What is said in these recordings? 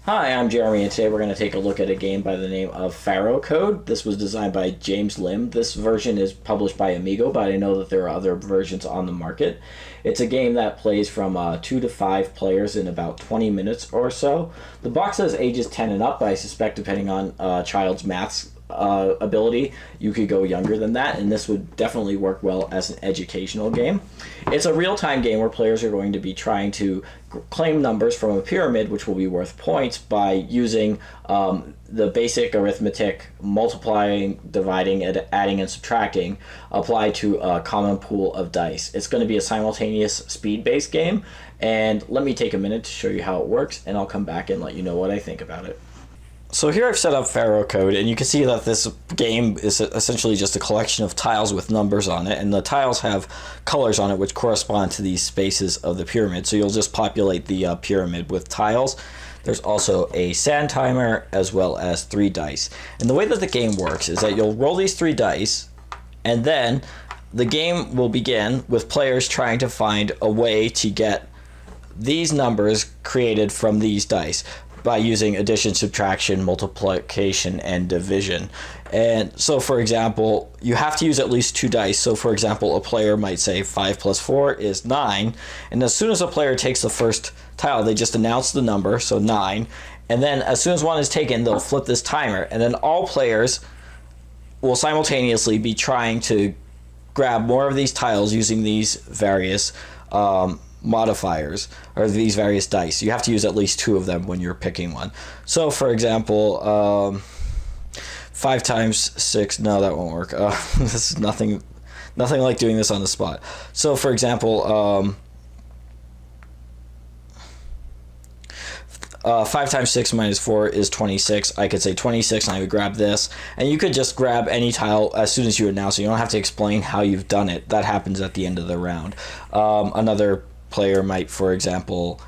Hi, I'm Jeremy, and today we're going to take a look at a game by the name of Pharaoh Code. This was designed by Jung-Hun Lim. This version is published by Amigo, but I know that there are other versions on the market. It's a game that plays from 2 to 5 players in about 20 minutes or so. The box says ages 10 and up, but I suspect depending on a child's maths ability, you could go younger than that, and this would definitely work well as an educational game. It's a real-time game where players are going to be trying to claim numbers from a pyramid, which will be worth points, by using the basic arithmetic, multiplying, dividing, adding, and subtracting applied to a common pool of dice. It's going to be a simultaneous speed-based game, and let me take a minute to show you how it works, and I'll come back and let you know what I think about it. So here I've set up Pharaoh Code, and you can see that this game is essentially just a collection of tiles with numbers on it, and the tiles have colors on it which correspond to these spaces of the pyramid. So you'll just populate the pyramid with tiles. There's also a sand timer as well as 3 dice. And the way that the game works is that you'll roll these 3 dice, and then the game will begin with players trying to find a way to get these numbers created from these dice by using addition, subtraction, multiplication, and division. And so, for example, you have to use at least 2 dice. So, for example, a player might say 5 plus 4 is 9. And as soon as a player takes the first tile, they just announce the number, so 9. And then as soon as one is taken, they'll flip this timer. And then all players will simultaneously be trying to grab more of these tiles using these various modifiers, or these various dice. You have to use at least 2 of them when you're picking one. So for example, 5 times 6, no, that won't work. This is nothing like doing this on the spot. So for example, 5 times 6 minus 4 is 26. I could say 26 and I would grab this, and you could just grab any tile as soon as you announce it. You don't have to explain how you've done it. That happens at the end of the round. Another player might, for example,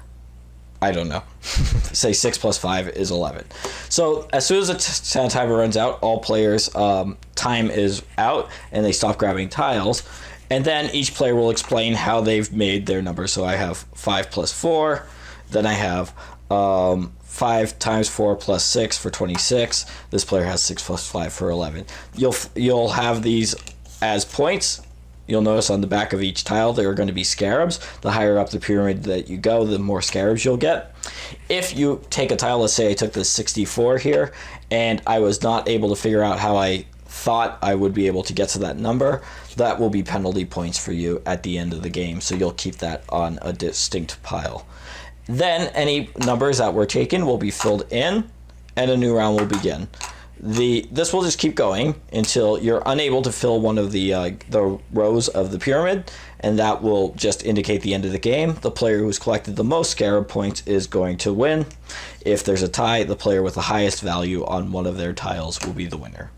I don't know, say 6 plus 5 is 11. So as soon as the timer runs out, all players' time is out and they stop grabbing tiles, and then each player will explain how they've made their number. So I have 5 plus 4, then I have 5 times 4 plus 6 for 26. This player has 6 plus 5 for 11. You'll have these as points. You'll notice on the back of each tile there are going to be scarabs. The higher up the pyramid that you go, the more scarabs you'll get. If you take a tile, let's say I took the 64 here, and I was not able to figure out how I thought I would be able to get to that number, that will be penalty points for you at the end of the game, so you'll keep that on a distinct pile. Then any numbers that were taken will be filled in, and a new round will begin. This will just keep going until you're unable to fill one of the rows of the pyramid, and that will just indicate the end of the game. The player who's collected the most scarab points is going to win. If there's a tie, the player with the highest value on one of their tiles will be the winner.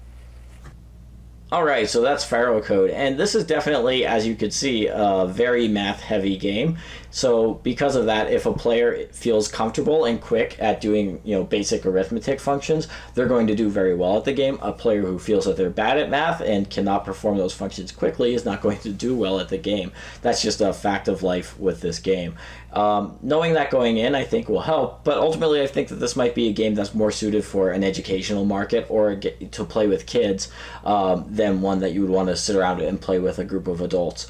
Alright, so that's Pharaoh Code, and this is definitely, as you could see, a very math-heavy game. So because of that, if a player feels comfortable and quick at doing, basic arithmetic functions, they're going to do very well at the game. A player who feels that they're bad at math and cannot perform those functions quickly is not going to do well at the game. That's just a fact of life with this game. Knowing that going in, I think, will help, but ultimately I think that this might be a game that's more suited for an educational market or to play with kids than one that you would want to sit around and play with a group of adults.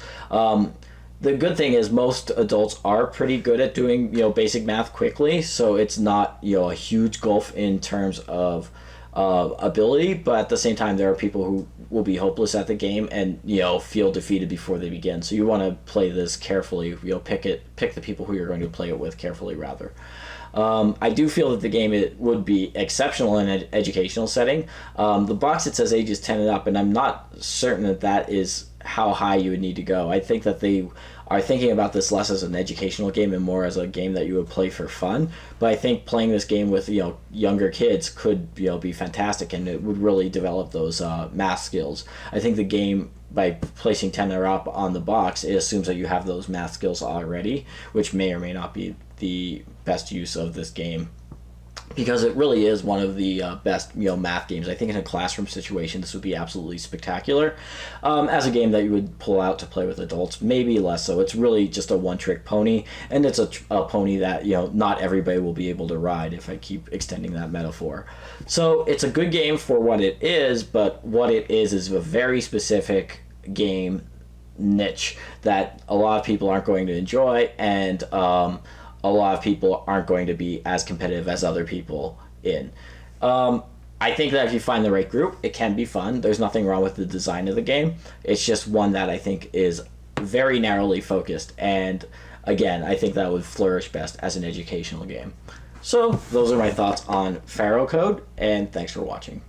The good thing is most adults are pretty good at doing basic math quickly, so it's not a huge gulf in terms of ability, but at the same time there are people who will be hopeless at the game and feel defeated before they begin. So you want to play this carefully. Pick the people who you're going to play it with carefully, rather. I do feel that the game would be exceptional in an educational setting. The box, it says ages 10 and up, and I'm not certain that is how high you would need to go. I think that they are thinking about this less as an educational game and more as a game that you would play for fun. But I think playing this game with younger kids could be fantastic, and it would really develop those math skills. I think the game, by placing 10 or up on the box, it assumes that you have those math skills already, which may or may not be the best use of this game. because it really is one of the best math games. I think in a classroom situation this would be absolutely spectacular. As a game that you would pull out to play with adults, maybe less so. It's really just a one-trick pony, and it's a pony that not everybody will be able to ride, if I keep extending that metaphor. So it's a good game for what it is, but what it is a very specific game niche that a lot of people aren't going to enjoy, and a lot of people aren't going to be as competitive as other people in. I think that if you find the right group, it can be fun. There's nothing wrong with the design of the game. It's just one that I think is very narrowly focused, and again, I think that would flourish best as an educational game. So those are my thoughts on Pharaoh Code, and thanks for watching.